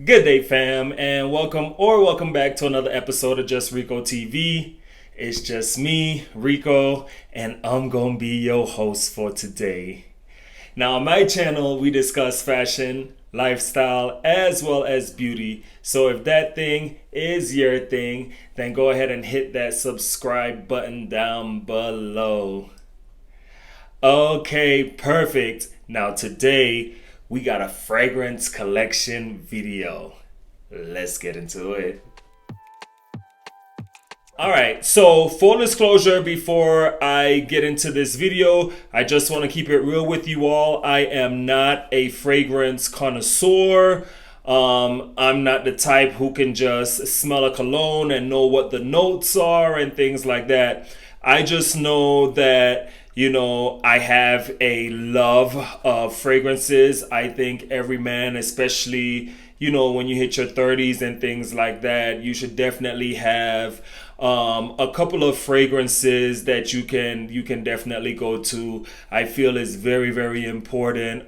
Good day, fam, and welcome back to another episode of Just Rico TV. It's just me, Rico, and I'm gonna be your host for today. Now, on my channel, we discuss fashion, lifestyle, as well as beauty. So if that thing is your thing, then go ahead and hit that subscribe button down below. Okay, perfect. Now today we got a fragrance collection video. Let's get into it. Alright, so full disclosure before I get into this video, I just want to keep it real with you all. I am not a fragrance connoisseur. I'm not the type who can just smell a cologne and know what the notes are and things like that. I just know that, I have a love of fragrances. I think every man, especially, when you hit your 30s and things like that, you should definitely have a couple of fragrances that you can definitely go to. I feel is very, very important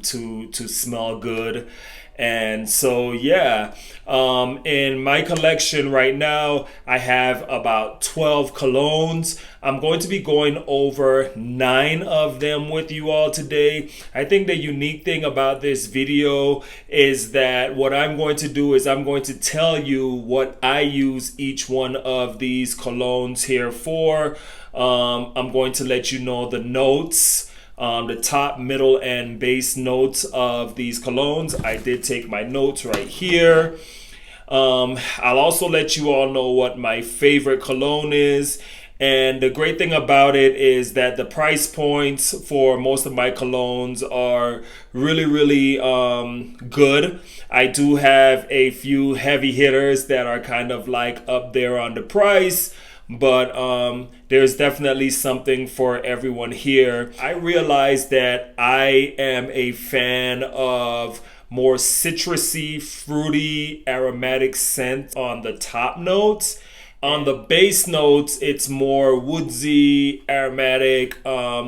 to smell good. And so, yeah, in my collection right now, I have about 12 colognes. I'm going to be going over 9 of them with you all today. I think the unique thing about this video is that what I'm going to do is I'm going to tell you what I use each one of these colognes here for. I'm going to let you know the notes. The top, middle, and base notes of these colognes. I did take my notes right here. I'll also let you all know what my favorite cologne is. And the great thing about it is that the price points for most of my colognes are really, really good. I do have a few heavy hitters that are kind of like up there on the price. But there's definitely something for everyone here. I realize that I am a fan of more citrusy, fruity, aromatic scent on the top notes. On the base notes, it's more woodsy, aromatic,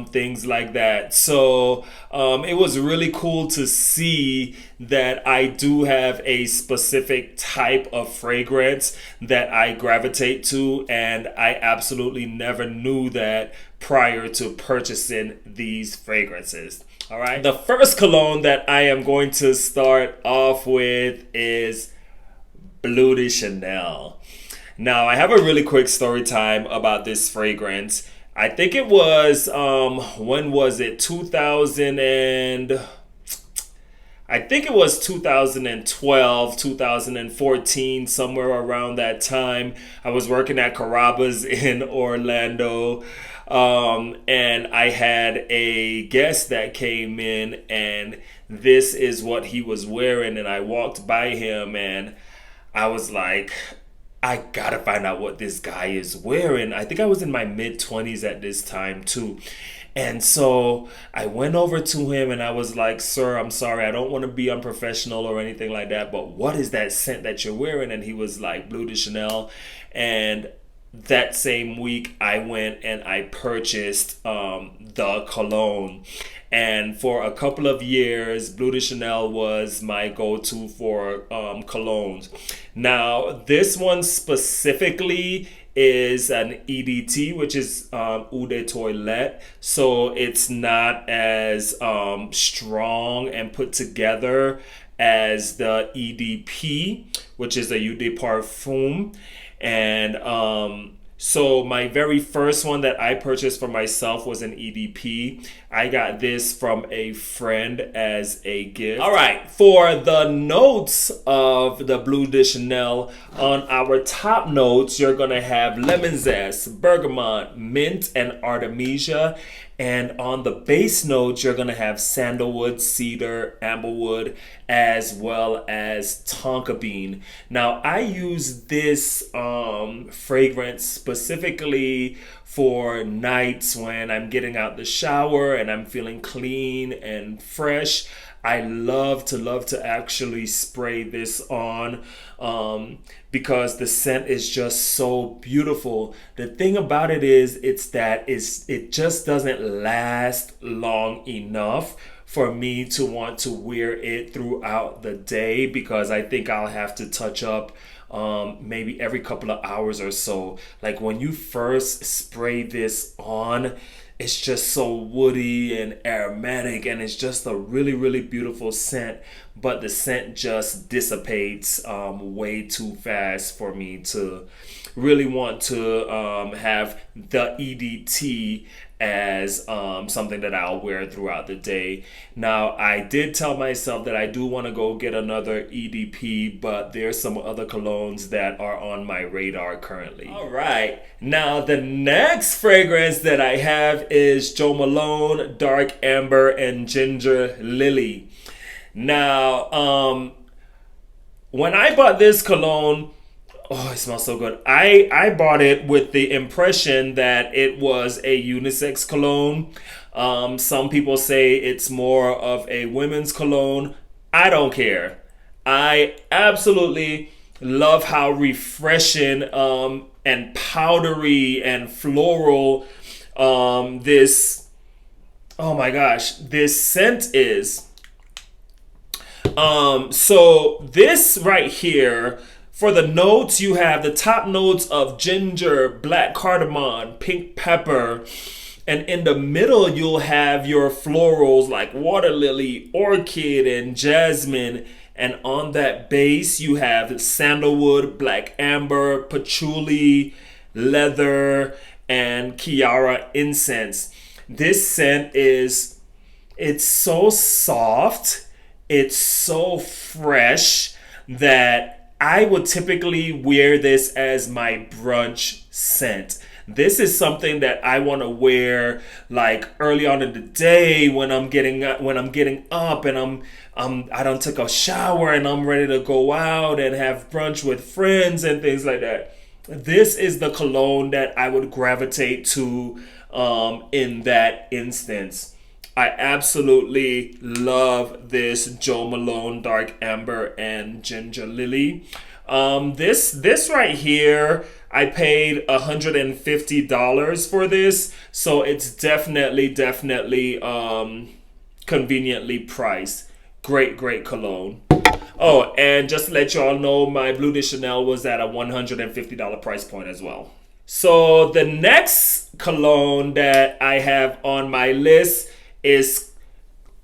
things like that. So it was really cool to see that I do have a specific type of fragrance that I gravitate to, and I absolutely never knew that prior to purchasing these fragrances. All right. The first cologne that I am going to start off with is Bleu de Chanel. Now, I have a really quick story time about this fragrance. I think it was, when was it? 2012, 2014, somewhere around that time. I was working at Carrabba's in Orlando. And I had a guest that came in, and this is what he was wearing. And I walked by him and I was like, I gotta find out what this guy is wearing. I think I was in my mid-20s at this time too. And so I went over to him and I was like, sir, I'm sorry, I don't want to be unprofessional or anything like that, but what is that scent that you're wearing? And he was like, Bleu de Chanel. And that same week I went and I purchased the cologne. And for a couple of years, Bleu de Chanel was my go-to for colognes. Now, this one specifically is an EDT, which is Eau de Toilette. So it's not as strong and put together as the EDP, which is a Eau de Parfum. And so my very first one that I purchased for myself was an EDP. I got this from a friend as a gift. All right, for the notes of the Bleu de Chanel, on our top notes, you're gonna have lemon zest, bergamot, mint, and artemisia. And on the base notes, you're going to have sandalwood, cedar, amberwood, as well as tonka bean. Now, I use this fragrance specifically for nights when I'm getting out the shower and I'm feeling clean and fresh. I love to actually spray this on because the scent is just so beautiful. The thing about it is it just doesn't last long enough for me to want to wear it throughout the day, because I think I'll have to touch up maybe every couple of hours or so. Like when you first spray this on, it's just so woody and aromatic, and it's just a really, really beautiful scent. But the scent just dissipates way too fast for me to really want to have the EDT as something that I'll wear throughout the day. Now, I did tell myself that I do want to go get another EDP, but there's some other colognes that are on my radar currently. All right. Now, the next fragrance that I have is Jo Malone Dark Amber and Ginger Lily. Now, when I bought this cologne, oh, it smells so good. I bought it with the impression that it was a unisex cologne. Some people say it's more of a women's cologne. I don't care. I absolutely love how refreshing and powdery and floral this, oh my gosh, this scent is. So this right here, for the notes, you have the top notes of ginger, black cardamom, pink pepper, and in the middle you'll have your florals like water lily, orchid, and jasmine. And on that base you have sandalwood, black amber, patchouli, leather, and Kiara incense. This scent it's so soft, it's so fresh that I would typically wear this as my brunch scent. This is something that I want to wear like early on in the day when I'm getting up and I don't take a shower and I'm ready to go out and have brunch with friends and things like that. This is the cologne that I would gravitate to in that instance. I absolutely love this Jo Malone Dark Amber and Ginger Lily. This right here, I paid $150 for this, so it's definitely conveniently priced. Great cologne. Oh, and just to let y'all know, my Bleu de Chanel was at a $150 price point as well. So the next cologne that I have on my list is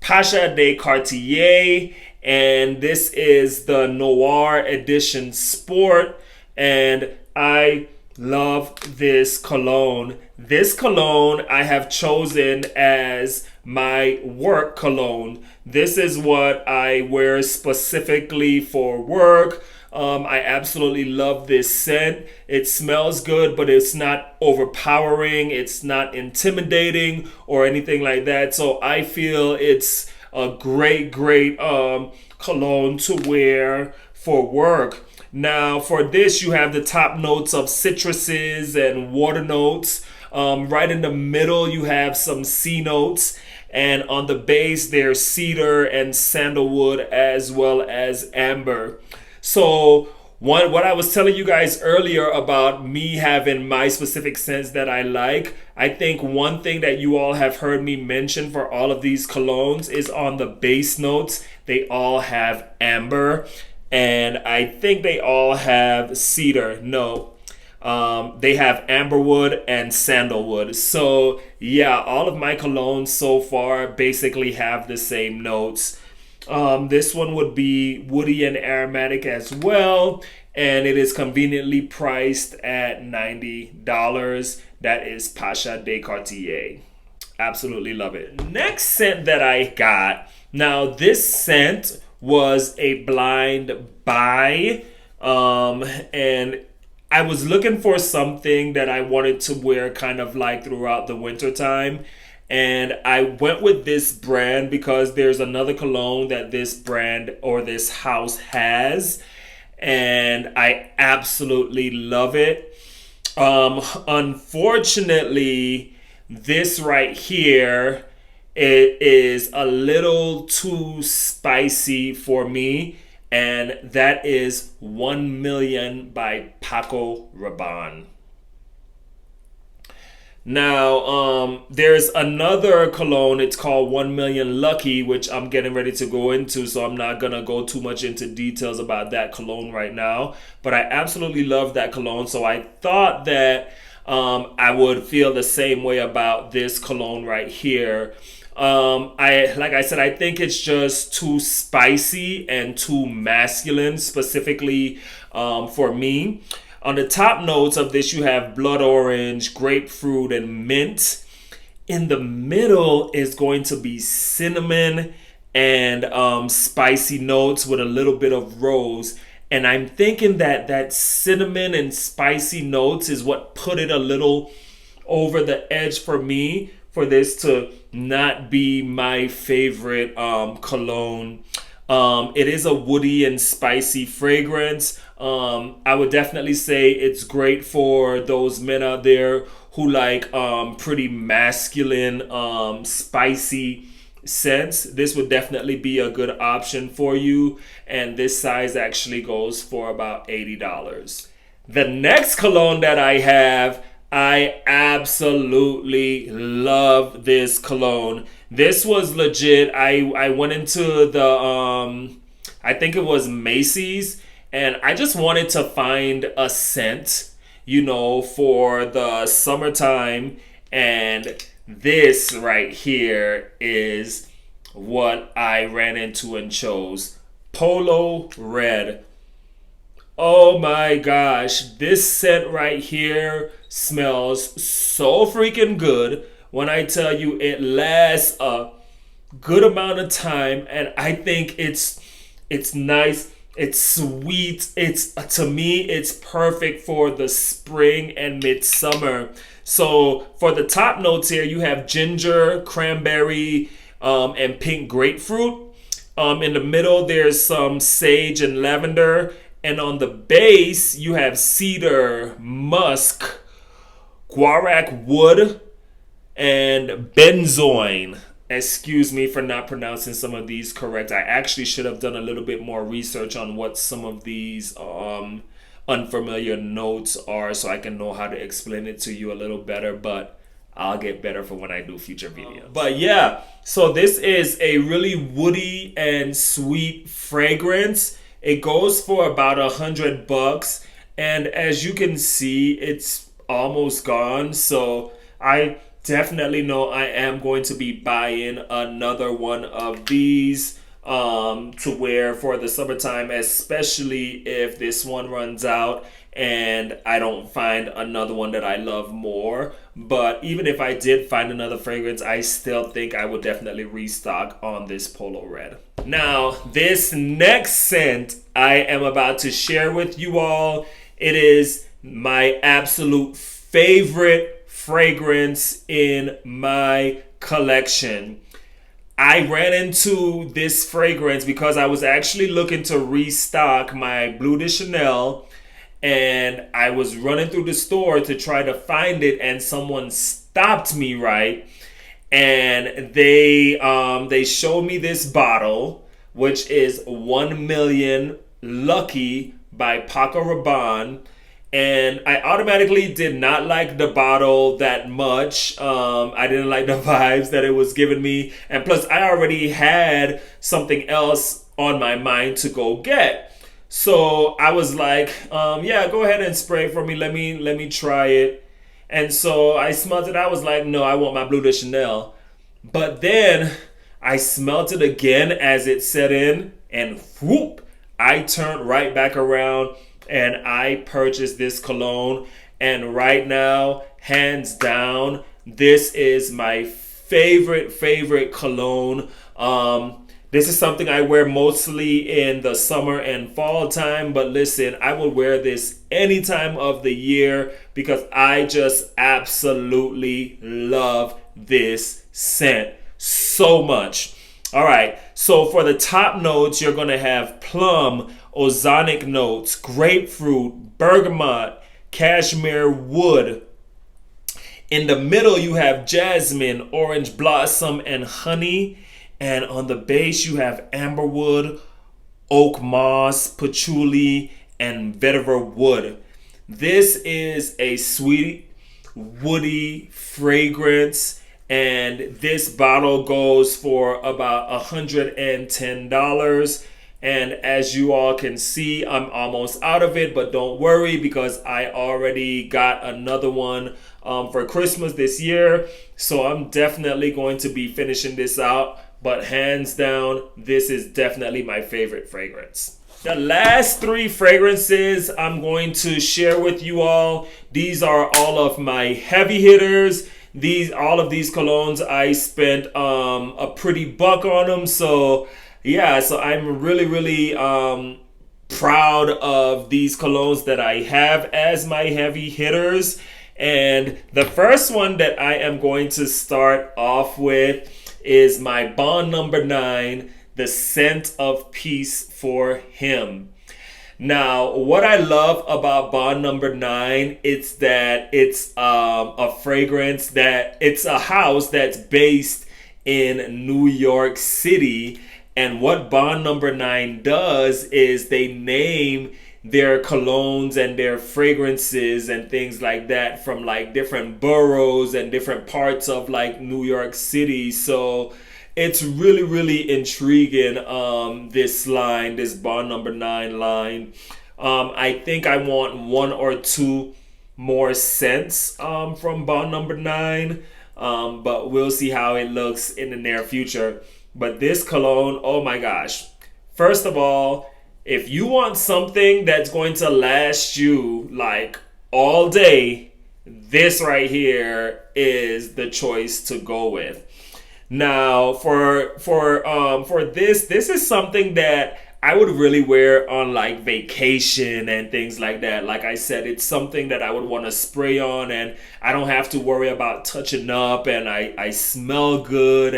Pacha de Cartier, and this is the Noir Edition Sport, and I love this cologne. This cologne I have chosen as my work cologne. This is what I wear specifically for work. I absolutely love this scent. It smells good, but it's not overpowering. It's not intimidating or anything like that. So I feel it's a great cologne to wear for work. Now, for this, you have the top notes of citruses and water notes. Right in the middle, you have some C notes. And on the base, there's cedar and sandalwood as well as amber. So what I was telling you guys earlier about me having my specific scents that I like, I think one thing that you all have heard me mention for all of these colognes is on the base notes, they all have amber, and I think they all have cedar. No, they have amberwood and sandalwood. So yeah, all of my colognes so far basically have the same notes. This one would be woody and aromatic as well, and it is conveniently priced at $90. That is Pacha de Cartier. Absolutely love it. Next scent that I got. Now, this scent was a blind buy, and I was looking for something that I wanted to wear kind of like throughout the winter time. And I went with this brand because there's another cologne that this brand or this house has, and I absolutely love it. Unfortunately, this right here, it is a little too spicy for me, and that is 1 Million by Paco Rabanne. Now, there's another cologne. It's called 1 Million Lucky, which I'm getting ready to go into. So I'm not going to go too much into details about that cologne right now. But I absolutely love that cologne. So I thought that I would feel the same way about this cologne right here. Like I said, I think it's just too spicy and too masculine, specifically for me. On the top notes of this, you have blood orange, grapefruit, and mint. In the middle is going to be cinnamon and spicy notes with a little bit of rose. And I'm thinking that that cinnamon and spicy notes is what put it a little over the edge for me for this to not be my favorite cologne. It is a woody and spicy fragrance. I would definitely say it's great for those men out there who like pretty masculine, spicy scents. This would definitely be a good option for you. And this size actually goes for about $80. The next cologne that I have, I absolutely love this cologne. This was legit. I went into the I think it was Macy's, and I just wanted to find a scent, for the summertime, and this right here is what I ran into and chose. Polo Red. Oh my gosh, this scent right here smells so freaking good. When I tell you it lasts a good amount of time, and I think it's nice, it's sweet, to me it's perfect for the spring and midsummer. So for the top notes here, you have ginger, cranberry, and pink grapefruit. In the middle, there's some sage and lavender. And on the base, you have cedar, musk, guarac wood, and benzoin. Excuse me for not pronouncing some of these correct. I actually should have done a little bit more research on what some of these unfamiliar notes are so I can know how to explain it to you a little better, but I'll get better for when I do future videos. But yeah, so this is a really woody and sweet fragrance. It goes for about $100, and as you can see, it's almost gone. So I definitely know I am going to be buying another one of these to wear for the summertime, especially if this one runs out and I don't find another one that I love more. But even if I did find another fragrance, I still think I would definitely restock on this Polo Red. Now, this next scent I am about to share with you all, it is my absolute favorite fragrance in my collection. I ran into this fragrance because I was actually looking to restock my Bleu de Chanel, and I was running through the store to try to find it, and someone stopped me, right? And they showed me this bottle, which is 1 Million Lucky by Paco Rabanne. And I automatically did not like the bottle that much. I didn't like the vibes that it was giving me. And plus, I already had something else on my mind to go get. So I was like, yeah, go ahead and spray for me. Let me try it. And so I smelled it. I was like, no, I want my Bleu de Chanel. But then I smelled it again as it set in. And whoop, I turned right back around and I purchased this cologne. And right now, hands down, this is my favorite cologne. This is something I wear mostly in the summer and fall time. But listen, I will wear this any time of the year because I just absolutely love this scent so much. All right, so for the top notes, you're going to have plum, ozonic notes, grapefruit, bergamot, cashmere wood. In the middle, you have jasmine, orange blossom, and honey. And on the base, you have amberwood, oak moss, patchouli, and vetiver wood. This is a sweet woody fragrance. And this bottle goes for about $110. And as you all can see, I'm almost out of it, but don't worry because I already got another one for Christmas this year. So I'm definitely going to be finishing this out. But hands down, this is definitely my favorite fragrance. The last three fragrances I'm going to share with you all. These are all of my heavy hitters. All of these colognes, I spent a pretty buck on them. So yeah, so I'm really proud of these colognes that I have as my heavy hitters. And the first one that I am going to start off with is my Bond Number 9, the Scent of Peace for Him. Now, what I love about Bond Number 9 is that it's a fragrance that it's a house that's based in New York City. And what Bond Number 9 does is they name their colognes and their fragrances and things like that from like different boroughs and different parts of like New York City. So it's really intriguing, this line, this Bond Number 9 line. I think I want one or two more scents from Bond Number 9, but we'll see how it looks in the near future. But this cologne, oh my gosh. First of all, if you want something that's going to last you like all day, this right here is the choice to go with. Now, for this is something that I would really wear on like vacation and things like that. Like I said, it's something that I would want to spray on and I don't have to worry about touching up, and I smell good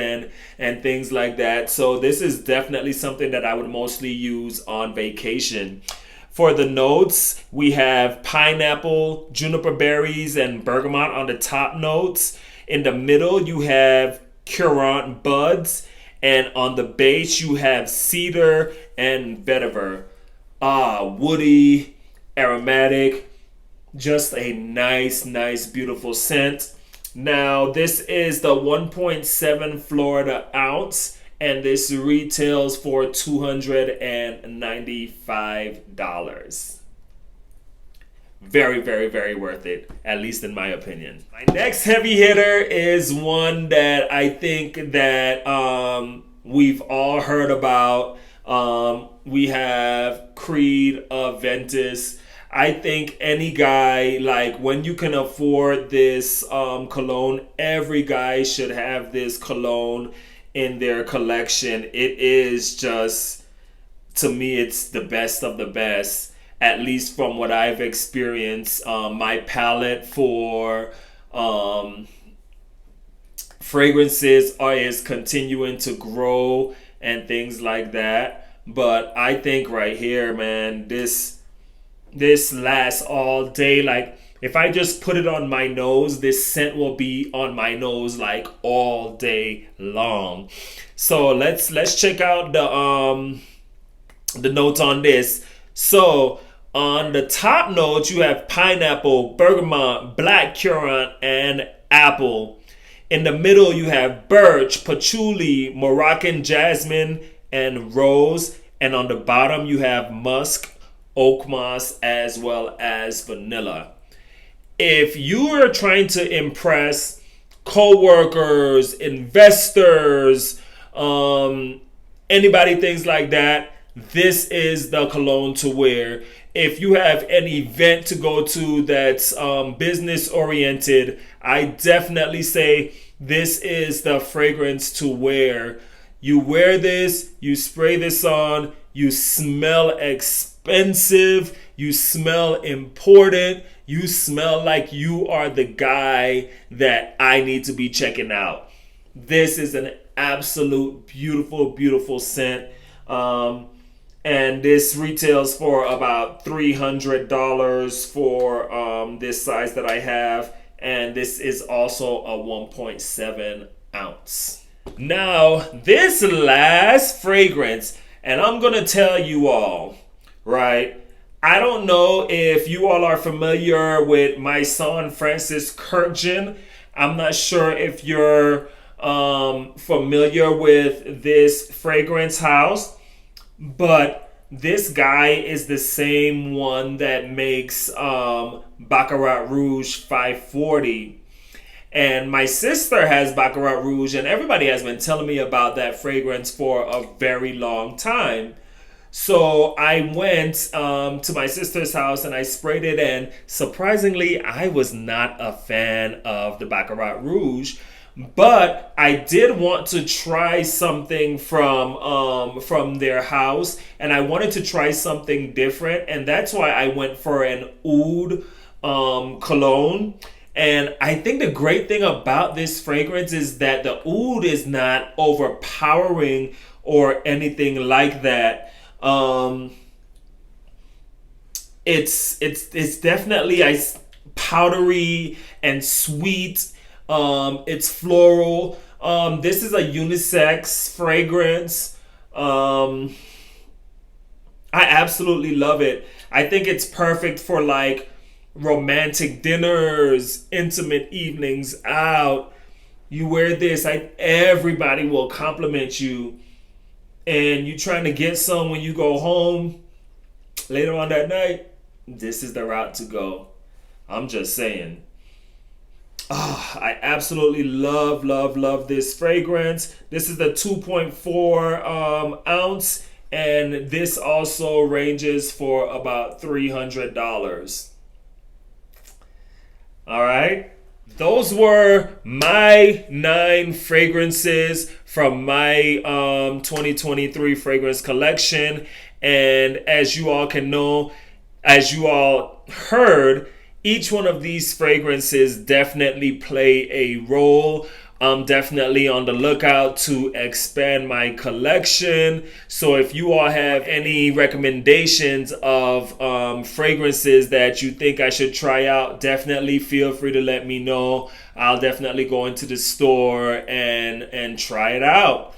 and things like that. So this is definitely something that I would mostly use on vacation. For the notes, we have pineapple, juniper berries, and bergamot on the top notes. In the middle, you have currant buds. And on the base, you have cedar and vetiver. Woody, aromatic, just a nice, beautiful scent. Now, this is the 1.7 Florida ounce, and this retails for $295. Very worth it, at least in my opinion. My next heavy hitter is one that I think that we've all heard about. We have Creed Aventus. I think any guy, like when you can afford this cologne, every guy should have this cologne in their collection. It is just, to me, it's the best of the best. At least from what I've experienced. My palette for fragrances is continuing to grow and things like that. But I think right here, man, this lasts all day. Like if I just put it on my nose, this scent will be on my nose like all day long. So let's check out the notes on this. So on the top notes, you have pineapple, bergamot, black currant, and apple. In the middle, you have birch, patchouli, Moroccan jasmine, and rose. And on the bottom, you have musk, oak moss, as well as vanilla. If you are trying to impress co-workers, investors, anybody, things like that, this is the cologne to wear. If you have an event to go to that's business oriented, I definitely say this is the fragrance to wear. You wear this, you spray this on, you smell expensive, you smell important, you smell like you are the guy that I need to be checking out. This is an absolute beautiful scent. And this retails for about $300 for this size that I have. And this is also a 1.7 ounce. Now, this last fragrance, and I'm going to tell you all, right? I don't know if you all are familiar with my son Francis Kirkjian. I'm not sure if you're familiar with this fragrance house, but this guy is the same one that makes Baccarat Rouge 540. And my sister has Baccarat Rouge, and everybody has been telling me about that fragrance for a very long time. So I went to my sister's house and I sprayed it, and surprisingly, I was not a fan of the Baccarat Rouge. But I did want to try something from their house, and I wanted to try something different, and that's why I went for an oud cologne. And I think the great thing about this fragrance is that the oud is not overpowering or anything like that. Um, it's definitely powdery and sweet. It's floral. This is a unisex fragrance. I absolutely love it. I think it's perfect for like romantic dinners, intimate evenings out. You wear this, everybody will compliment you, and you trying to get some when you go home later on that night. This is the route to go. I'm just saying. Oh, I absolutely love this fragrance. This is the 2.4 ounce, and this also ranges for about $300. All right. Those were my 9 fragrances from my 2023 fragrance collection. And as you all can know, as you all heard, each one of these fragrances definitely play a role. I'm definitely on the lookout to expand my collection. So if you all have any recommendations of fragrances that you think I should try out, definitely feel free to let me know. I'll definitely go into the store and try it out.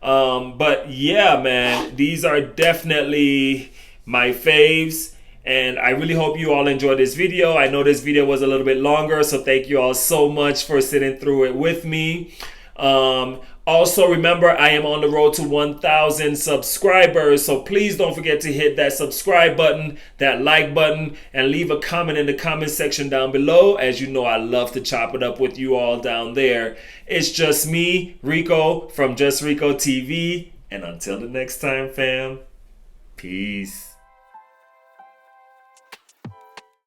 But yeah, man, these are definitely my faves. And I really hope you all enjoyed this video. I know this video was a little bit longer, so thank you all so much for sitting through it with me. Also, remember, I am on the road to 1,000 subscribers, so please don't forget to hit that subscribe button, that like button, and leave a comment in the comment section down below. As you know, I love to chop it up with you all down there. It's just me, Rico, from JustReikkoTV. And until the next time, fam, peace.